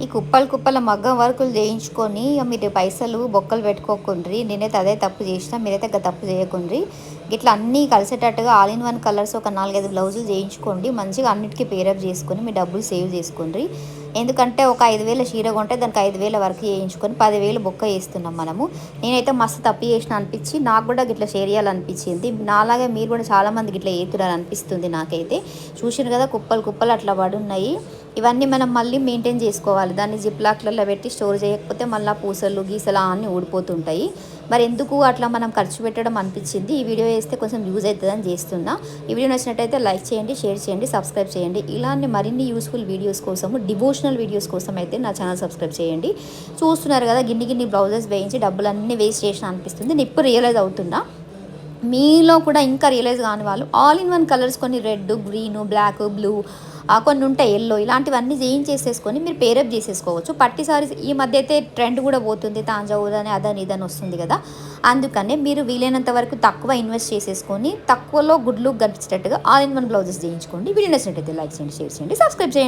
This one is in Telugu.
ఈ కుప్పలు కుప్పల మగ్గం వర్కులు చేయించుకొని మీరు పైసలు బొక్కలు పెట్టుకోకుండ్రి. నేనైతే అదే తప్పు చేసిన, మీరైతే తప్పు చేయకుండ్రి. ఇట్లా అన్నీ కలిసేటట్టుగా ఆల్ ఇన్ వన్ కలర్స్ ఒక 4, 5 బ్లౌజులు చేయించుకోండి. మంచిగా అన్నిటికీ పేరప్ చేసుకొని మీ డబ్బులు సేవ్ చేసుకోండి. ఎందుకంటే ఒక 5,000 చీర కొంటే దానికి 5,000 వరకు చేయించుకొని 10,000 బొక్క వేస్తున్నాం మనము. నేనైతే మస్తు తప్పు చేసిన అనిపించి నాకు కూడా ఇట్లా షేర్ చేయాలనిపించింది. నాలాగే మీరు కూడా చాలామందికి ఇట్లా ఏతురాలు అనిపిస్తుంది నాకైతే. చూసిరు కదా కుప్పలు కుప్పలు అట్లా పడున్నాయి. ఇవన్నీ మనం మళ్ళీ మెయింటైన్ చేసుకోవాలి. దాన్ని జిప్లాక్లలో పెట్టి స్టోర్ చేయకపోతే మళ్ళీ పూసలు గీసలు అన్నీ ఊడిపోతుంటాయి. మరి ఎందుకు అట్లా మనం ఖర్చు పెట్టడం అనిపించింది. ఈ వీడియో వేస్తే కొంచెం యూజ్ అవుతుందని చేస్తున్నా. ఈ వీడియో నచ్చినట్టయితే లైక్ చేయండి, షేర్ చేయండి, సబ్స్క్రైబ్ చేయండి. ఇలాంటి మరిన్ని యూస్ఫుల్ వీడియోస్ కోసము, డివోషనల్ వీడియోస్ కోసం అయితే నా ఛానల్ సబ్స్క్రైబ్ చేయండి. చూస్తున్నారు కదా గిన్ని బ్లౌజెస్ వేయించి డబ్బులన్నీ వేస్ట్ చేసిన అనిపిస్తుంది. నేను ఇప్పుడు రియలైజ్ అవుతున్నా. మీలో కూడా ఇంకా రియలైజ్ కాని వాళ్ళు ఆల్ ఇన్ వన్ కలర్స్ కొన్ని రెడ్, గ్రీను, బ్లాక్, బ్లూ, కొన్ని ఉంటాయి ఎల్లో, ఇలాంటివన్నీ చేయించేసేసుకొని మీరు పేరప్ చేసేసుకోవచ్చు. పట్టి సారీస్ ఈ మధ్య అయితే ట్రెండ్ కూడా పోతుంది, తాంజావూర్ అని అదని ఇదని వస్తుంది కదా. అందుకనే మీరు వీలైనంత వరకు తక్కువ ఇన్వెస్ట్ చేసేసుకొని తక్కువలో గుడ్ లుక్ కనిపించేటట్టుగా ఆల్ ఇన్ వన్ బ్లౌజెస్ చేయించుకోండి. వీడియో నచ్చినట్టయితే లైక్ చేయండి, షేర్ చేయండి, సబ్స్క్రైబ్ చేయండి.